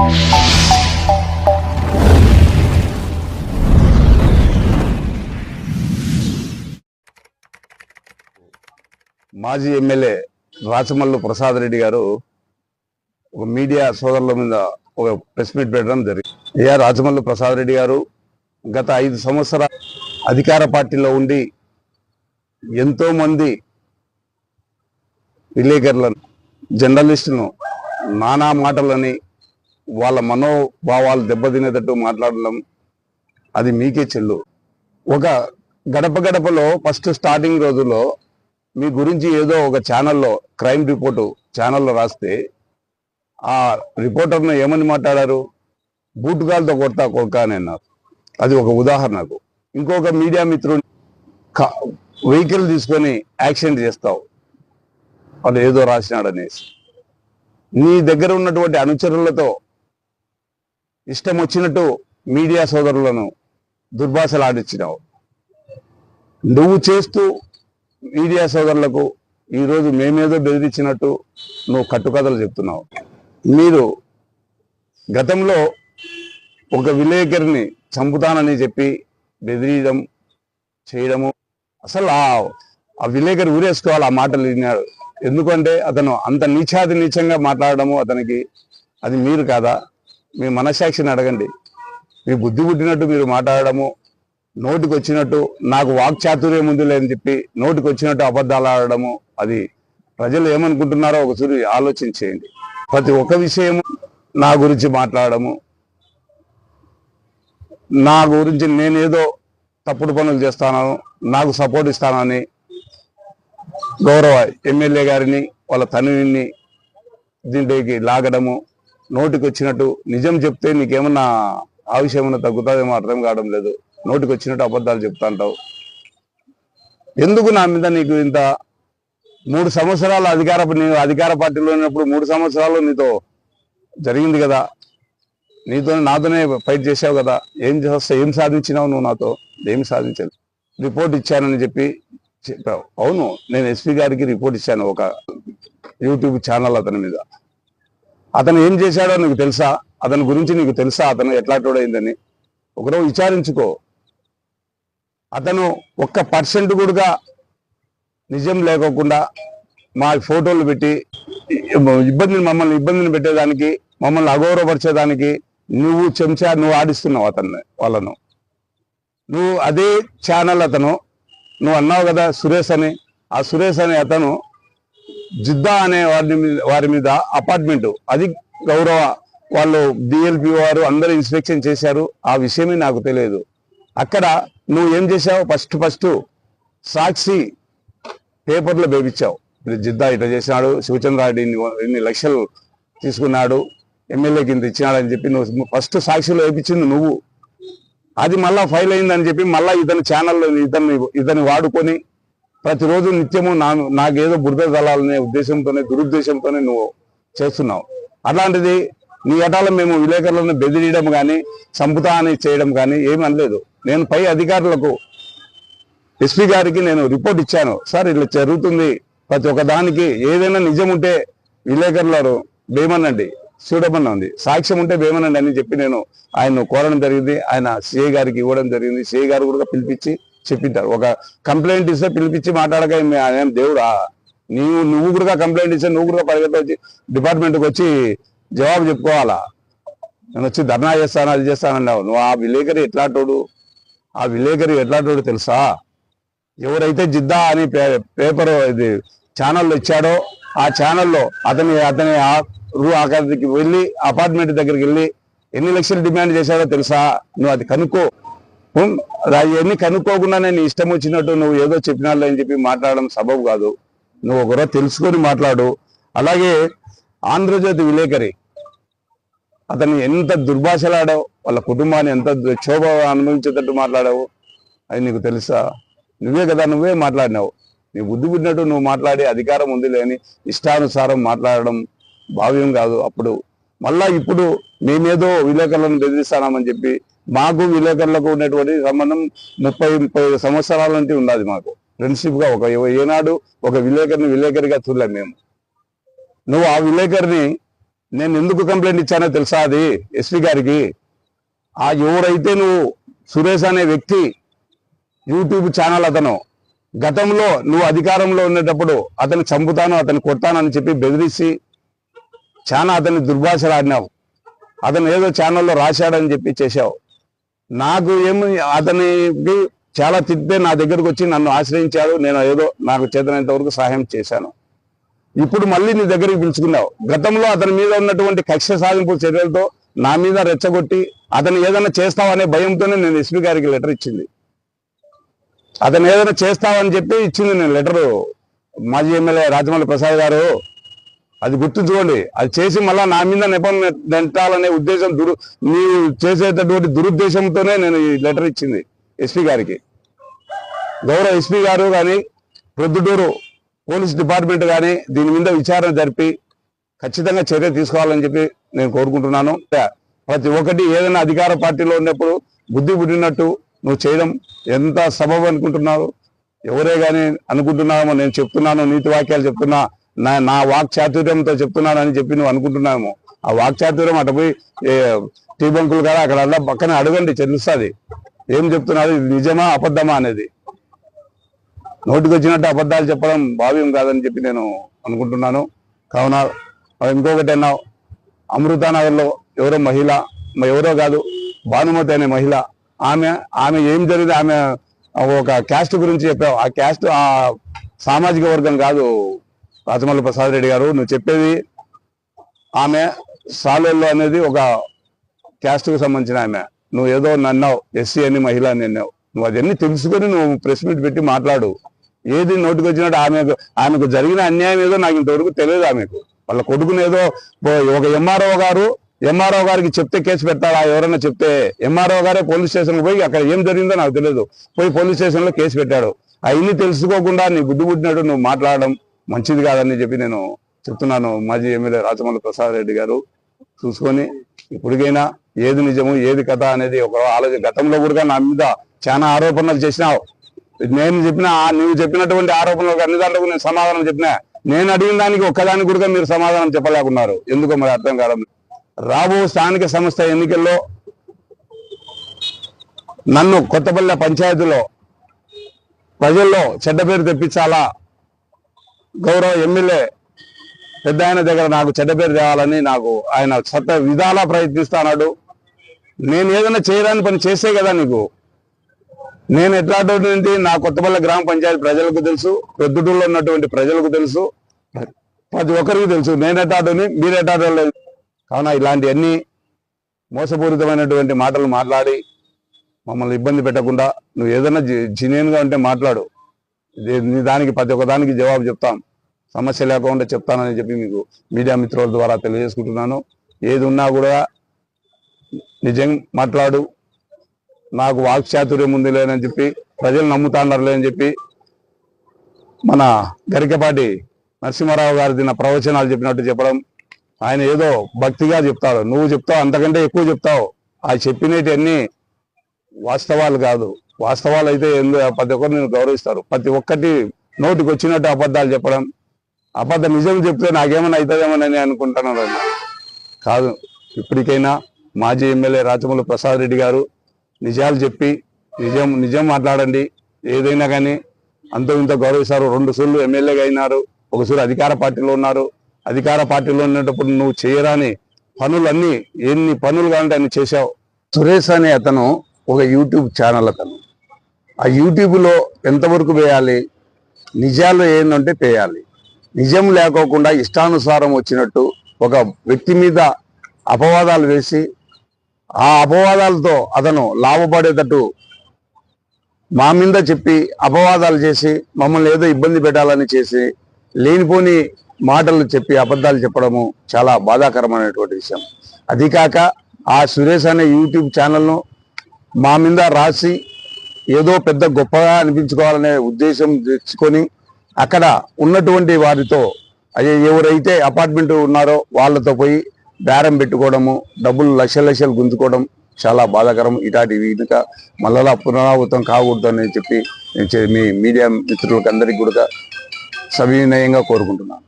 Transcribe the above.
మాజీ ఎమ్మెల్యే రాచమల్లు ప్రసాద్ రెడ్డి గారు ఒక మీడియా సోదరుల మీద ఒక ప్రెస్ మీట్ పెట్టడం జరిగింది. అయ్యా, రాచమల్లు ప్రసాద్ రెడ్డి గారు గత 5 సంవత్సరాలు అధికార పార్టీలో ఉండి ఎంతో మంది విలేకరులను, జర్నలిస్టులను నానా మాటలని, వాళ్ళ మనోభావాలు దెబ్బతినేటట్టు మాట్లాడడం అది మీకే చెల్లు. ఒక గడప గడపలో ఫస్ట్ స్టార్టింగ్ రోజుల్లో మీ గురించి ఏదో ఒక ఛానల్లో, క్రైమ్ రిపోర్టు ఛానల్లో రాస్తే ఆ రిపోర్టర్ను ఏమని మాట్లాడారు? బూటుగాలతో కొడతా కొడుకా అని అన్నారు. అది ఒక ఉదాహరణకు. ఇంకొక మీడియా మిత్రుడు వెహికల్ తీసుకొని యాక్సిడెంట్ చేస్తావు, వాళ్ళు ఏదో రాసినాడనేసి నీ దగ్గర ఉన్నటువంటి అనుచరులతో ఇష్టం వచ్చినట్టు మీడియా సోదరులను దుర్భాషలు ఆడించినావు. నువ్వు చేస్తూ మీడియా సోదరులకు ఈరోజు మేమేదో బెదిరించినట్టు నువ్వు కట్టుకథలు చెప్తున్నావు. మీరు గతంలో ఒక విలేకరిని చంపుతానని చెప్పి బెదిరియడం చేయడము, అసలు ఆ విలేకరి ఊరేసుకోవాలి. ఆ మాటలు విన్నాడు. ఎందుకంటే అతను అంత నీచంగా మాట్లాడడము అతనికి, అది మీరు కాదా? మీ మనస్సాక్షిని అడగండి. మీ బుద్ధి పుట్టినట్టు మీరు మాట్లాడడము, నోటికి వచ్చినట్టు నాకు వాక్చాతుర్యం ఉంది లేదని చెప్పి నోటికి వచ్చినట్టు అబద్ధాలు ఆడడము, అది ప్రజలు ఏమనుకుంటున్నారో ఒకసారి ఆలోచించేయండి. ప్రతి ఒక్క విషయం నా గురించి మాట్లాడము, నా గురించి నేనేదో తప్పుడు పనులు చేస్తాను, నాకు సపోర్ట్ ఇస్తానని గౌరవ ఎమ్మెల్యే గారిని, వాళ్ళ తనయుని దీంట్లోకి లాగడము, నోటికి వచ్చినట్టు నిజం చెప్తే నీకేమన్నా ఆ విషయం ఏమన్నా తగ్గుతుందేమో అర్థం కావడం లేదు. నోటికి వచ్చినట్టు అబద్ధాలు చెప్తా అంటావు. ఎందుకు నా మీద నీకు ఇంత? 3 సంవత్సరాలు అధికార పార్టీలో ఉన్నప్పుడు 3 సంవత్సరాలు నీతో జరిగింది కదా, నాతోనే ఫైట్ చేసావు కదా. ఏం సాధించినావు నువ్వు? నాతో ఏమి సాధించలేదు. రిపోర్ట్ ఇచ్చానని చెప్పావు. అవును, నేను ఎస్పీ గారికి రిపోర్ట్ ఇచ్చాను ఒక యూట్యూబ్ ఛానల్ అతని మీద. అతను ఏం చేశాడో నీకు తెలుసా? అతని గురించి నీకు తెలుసా? అతను ఎట్లాంటోడైందని ఒకరోజు విచారించుకో. అతను 1% కూడా నిజం లేకోకుండా మా ఫోటోలు పెట్టి మమ్మల్ని ఇబ్బందిని పెట్టేదానికి, మమ్మల్ని అగౌరవపరిచేదానికి నువ్వు ఆడిస్తున్నావు వాళ్ళను. నువ్వు అదే ఛానల్ నువ్వు అన్నావు కదా సురేష్ అని. ఆ సురేష్ అనే అతను జిద్దా అనే వారి మీద అపార్ట్మెంటు, అది గౌరవ వాళ్ళు డిఎల్పి వారు అందరూ ఇన్స్పెక్షన్ చేశారు. ఆ విషయమే నాకు తెలియదు. అక్కడ నువ్వు ఏం చేశావు? ఫస్ట్ సాక్షి పేపర్లో వేయించావు. జిద్దా ఇట్లా చేసినాడు, శివచంద్రారెడ్డి ఇన్ని లక్షలు తీసుకున్నాడు, ఎమ్మెల్యేకి ఇంత ఇచ్చినాడని చెప్పి నువ్వు ఫస్ట్ సాక్షిలో వేయించింది నువ్వు. అది మళ్ళా ఫైల్ అయిందని చెప్పి మళ్ళా ఇతని ఛానల్లో ఇతన్ని వాడుకొని ప్రతిరోజు నిత్యము నాకేదో బురద తలాలనే ఉద్దేశంతోనే, దురుద్దేశంతోనే నువ్వు చేస్తున్నావు. అట్లాంటిది నీ ఎటాల మేము విలేకరులను బెదిరియడం కానీ, చంపుతా అని చేయడం కానీ ఏమి అనలేదు. నేను పై అధికారులకు, ఎస్పీ గారికి నేను రిపోర్ట్ ఇచ్చాను. సార్ ఇట్లా జరుగుతుంది, ప్రతి ఒక్క దానికి ఏదైనా నిజం ఉంటే విలేకరులను బేమనండి, చూడమని ఉంది, సాక్ష్యం ఉంటే బేమనండి అని చెప్పి నేను ఆయన కోరడం జరిగింది. ఆయన సిఐ గారికి ఇవ్వడం జరిగింది. సిఐ గారు కూడా పిలిపించి చెప్పింటారు. ఒక కంప్లైంట్ ఇస్తే పిలిపించి మాట్లాడక ఆయన దేవుడా, నువ్వు కూడా కంప్లైంట్ ఇస్తే నువ్వు కూడా పరిగెత్తి వచ్చి డిపార్ట్మెంట్కి వచ్చి జవాబు చెప్పుకోవాలా? నేను వచ్చి ధర్నా చేస్తాను, అది చేస్తానన్నావు. నువ్వు ఆ విలేకరి ఎట్లాంటోడు తెలుసా? ఎవరైతే జిద్దా అని పేపర్ ఇది ఛానల్లో ఇచ్చాడో ఆ ఛానల్లో అతని అక్కడికి వెళ్ళి అపార్ట్మెంట్ దగ్గరికి వెళ్ళి ఎన్ని లక్షలు డిమాండ్ చేశాడో తెలుసా? నువ్వు అది కనుక్కో. అవన్నీ కనుక్కోకుండానే నీ ఇష్టం వచ్చినట్టు నువ్వు ఏదో చెప్పినాళ్ళు అని చెప్పి మాట్లాడడం సబబు కాదు. నువ్వు ఒకరో తెలుసుకొని మాట్లాడు. అలాగే ఆంధ్రజ్యోతి విలేకరి అతన్ని ఎంత దుర్భాషలాడావు, వాళ్ళ కుటుంబాన్ని ఎంత క్షోభ అనుభవించేటట్టు మాట్లాడావు, అది నీకు తెలుసా? నువ్వే మాట్లాడినావు. నీ బుద్ధి పుట్టినట్టు నువ్వు మాట్లాడి అధికారం ఉంది లేని ఇష్టానుసారం మాట్లాడడం భావ్యం కాదు. మళ్ళా ఇప్పుడు మేమేదో విలేకరులను బెదిరిస్తామని చెప్పి, మాకు విలేకరులకు ఉన్నటువంటి సంబంధం 30 సంవత్సరాల నుండి ఉన్నది. మాకు ఫ్రెండ్షిప్ గా ఏనాడు ఒక విలేకరిగా చూడలేము మేము. నువ్వు ఆ విలేకరిని నేను ఎందుకు కంప్లైంట్ ఇచ్చానో తెలుసా? అది ఎస్పీ గారికి. ఆ ఎవరైతే నువ్వు సురేష్ అనే వ్యక్తి యూట్యూబ్ ఛానల్ అతను గతంలో నువ్వు అధికారంలో ఉండేటప్పుడు అతన్ని చంపుతాను అతన్ని కొడతానని చెప్పి బెదిరించి చాలా అతన్ని దుర్భాషలు ఆడినావు. అతను ఏదో ఛానల్లో రాశాడని చెప్పి చేశావు. నాకు ఏమి అతనికి చాలా తిట్టే నా దగ్గరకు వచ్చి నన్ను ఆశ్రయించాడు. నేను ఏదో నాకు చేతనంత వరకు సహాయం చేశాను. ఇప్పుడు మళ్ళీ నీ దగ్గరికి పిలుచుకున్నావు. గతంలో అతని మీద ఉన్నటువంటి కక్ష సాధింపు చర్యలతో నా మీద రెచ్చగొట్టి అతను ఏదైనా చేస్తావనే భయంతోనే నేను ఎస్పీ గారికి లెటర్ ఇచ్చింది. అతను ఏదైనా చేస్తావని చెప్పి ఇచ్చింది నేను లెటరు. మాజీ ఎమ్మెల్యే రాజమౌళి ప్రసాద్ గారు, అది గుర్తుంచుకోండి. అది చేసి మళ్ళా నా మీద నెపం నెట్టాలనే ఉద్దేశం నీవు చేసేటటువంటి దురుద్దేశంతోనే నేను ఈ లెటర్ ఇచ్చింది ఎస్పీ గారికి. గౌరవ ఎస్పీ గారు కానీ ప్రొద్దుటూరు పోలీస్ డిపార్ట్మెంట్ కానీ దీని మీద విచారణ జరిపి ఖచ్చితంగా చర్య తీసుకోవాలని చెప్పి నేను కోరుకుంటున్నాను. ప్రతి ఒక్కటి ఏదైనా అధికార పార్టీలో ఉన్నప్పుడు బుద్ధి పుట్టినట్టు నువ్వు చేయడం ఎంత సబబు అనుకుంటున్నావు? ఎవరే కానీ అనుకుంటున్నామో నేను చెప్తున్నాను, నీతి వాక్యాలు చెప్తున్నా, నా వాక్ చాతుర్యంతో చెప్తున్నాను అని చెప్పి నువ్వు అనుకుంటున్నాము. ఆ వాక్ చాతుర్యం అటు పోయి టీ బంకులు కదా అక్కడ అలా పక్కన అడగండి, తెలుస్తుంది ఏం చెప్తున్నారు, ఇది నిజమా అబద్ధమా అనేది. నోటికి వచ్చినట్టు అబద్ధాలు చెప్పడం భావ్యం కాదని చెప్పి నేను అనుకుంటున్నాను. కావున ఇంకొకటి అన్నావు, అమృతానగర్లో ఎవరో మహిళ, ఎవరో కాదు భానుమతి అనే మహిళ, ఆమె ఏం జరిగింది, ఆమె ఒక క్యాస్ట్ గురించి చెప్పావు. ఆ క్యాస్ట్ ఆ సామాజిక వర్గం కాదు రాజమౌళి ప్రసాద్ రెడ్డి గారు. నువ్వు చెప్పేది ఆమె సాలెల్లో అనేది ఒక క్యాస్ట్కు సంబంధించిన ఆమె. నువ్వు ఏదో నన్నావు ఎస్సీ అని మహిళ అని అన్నావు. నువ్వు అవన్నీ తెలుసుకొని నువ్వు ప్రెస్ మీట్ పెట్టి మాట్లాడు. ఏది నోటికి వచ్చినట్టు ఆమెకు జరిగిన అన్యాయం ఏదో నాకు ఇంతవరకు తెలియదు. ఆమెకు వాళ్ళ కొడుకుని ఏదో ఒక ఎంఆర్ఓ గారికి చెప్తే కేసు పెడతారా? ఎవరైనా చెప్తే ఎంఆర్ఓ గారే పోలీస్ స్టేషన్కి పోయి అక్కడ ఏం జరిగిందో నాకు తెలియదు, పోయి పోలీస్ స్టేషన్లో కేసు పెట్టాడు. అవన్నీ తెలుసుకోకుండా నీ బుద్ధి పుట్టినట్టు నువ్వు మాట్లాడడం మంచిది కాదని చెప్పి నేను చెప్తున్నాను. మాజీ ఎమ్మెల్యే రాజమౌళి ప్రసాద్ రెడ్డి గారు, చూసుకొని ఇప్పటికైనా ఏది నిజము ఏది కథ అనేది ఒక ఆలోచన. గతంలో కూడా నా మీద చాలా ఆరోపణలు చేసినావు. నేను చెప్పిన నువ్వు చెప్పినటువంటి ఆరోపణలకు అన్ని దాంట్లో నేను సమాధానం చెప్పినా. నేను అడిగిన దానికి ఒక్కదానికి కూడా మీరు సమాధానం చెప్పలేకున్నారు. ఎందుకో మరి అర్థం కాదు. రాబో స్థానిక సంస్థ ఎన్నికల్లో నన్ను కొత్తపల్లె పంచాయతీలో ప్రజల్లో చెడ్డ పేరు తెప్పించాలా, గౌరవ ఎమ్మెల్యే పెద్ద ఆయన దగ్గర నాకు చెడ్డ పేరు తేవాలని నాకు ఆయన సత్త విధాలా ప్రయత్నిస్తున్నాడు. నేను ఏదైనా చేయడానికి పని చేసే కదా నీకు. నేను ఎట్లాంటి నా కొత్తపల్లి గ్రామ పంచాయతీ ప్రజలకు తెలుసు, ప్రొద్దుటూరులో ఉన్నటువంటి ప్రజలకు తెలుసు, ప్రతి ఒక్కరికి తెలుసు నేను ఎట్లాంటి మీరు ఎట్లాంటి. కావున ఇలాంటివన్నీ మోసపూరితమైనటువంటి మాటలు మాట్లాడి మమ్మల్ని ఇబ్బంది పెట్టకుండా నువ్వు ఏదైనా జెన్యూన్గా ఉంటే మాట్లాడు. దానికి ప్రతి ఒక్కదానికి జవాబు చెప్తాం, సమస్య లేకుండా చెప్తానని చెప్పి మీకు మీడియా మిత్రుల ద్వారా తెలియజేసుకుంటున్నాను. ఏది ఉన్నా కూడా నిజం మాట్లాడు. నాకు వాక్చాతుర్యం ఉంది లేదని చెప్పి ప్రజలు నమ్ముతాన్నారు లేని చెప్పి మన గరికపాటి నరసింహారావు గారు తిన్న ప్రవచనాలు చెప్పినట్టు చెప్పడం. ఆయన ఏదో భక్తిగా చెప్తాడు, నువ్వు చెప్తావు అంతకంటే ఎక్కువ చెప్తావు. ఆ చెప్పినవన్నీ వాస్తవాలు కాదు. వాస్తవాలు అయితే ప్రతి ఒక్కరు నేను గౌరవిస్తారు. ప్రతి ఒక్కటి నోటికి వచ్చినట్టు అబద్ధాలు చెప్పడం, నిజం చెప్తే నాకేమైనా అవుతుందేమోనని అనుకుంటున్నాను. కాదు, ఇప్పటికైనా మాజీ ఎమ్మెల్యే రాజమౌళి ప్రసాద్ రెడ్డి గారు నిజాలు చెప్పి నిజం మాట్లాడండి. ఏదైనా కానీ అంత ఇంత గౌరవిస్తారు. 2 సార్లు ఎమ్మెల్యేగా అయినారు, ఒకసారి అధికార పార్టీలో ఉన్నారు. అధికార పార్టీలో ఉన్నప్పుడు నువ్వు చేయరాని పనులన్నీ ఎన్ని పనులు కావాలంటే అన్ని చేశావు. సురేష్ అనే అతను ఒక యూట్యూబ్ ఛానల్ అతను. ఆ యూట్యూబ్లో ఎంతవరకు వేయాలి, నిజాలు ఏంటంటే వేయాలి. నిజం లేకోకుండా ఇష్టానుసారం వచ్చినట్టు ఒక వ్యక్తి మీద అపవాదాలు వేసి ఆ అపవాదాలతో అతను లాభపడేటట్టు మా మీద చెప్పి అపవాదాలు చేసి మమ్మల్ని ఏదో ఇబ్బంది పెట్టాలని చేసి లేనిపోని మాటలు చెప్పి అబద్ధాలు చెప్పడము చాలా బాధాకరమైనటువంటి విషయం. అది కాక ఆ సురేష్ అనే యూట్యూబ్ ఛానల్ను మా మీద రాసి ఏదో పెద్ద గొప్పగా అనిపించుకోవాలనే ఉద్దేశం తెచ్చుకొని అక్కడ ఉన్నటువంటి వారితో ఎవరైతే అపార్ట్మెంట్ ఉన్నారో వాళ్ళతో పోయి బేరం పెట్టుకోవడము, డబ్బులు లక్షలు గుంజుకోవడం చాలా బాధాకరం. ఇలాంటి వెనుక మళ్ళా పునరావృతం కాకూడదు అని చెప్పి మీ మీడియా మిత్రులకు అందరికీ కూడా సవినయంగా కోరుకుంటున్నాను.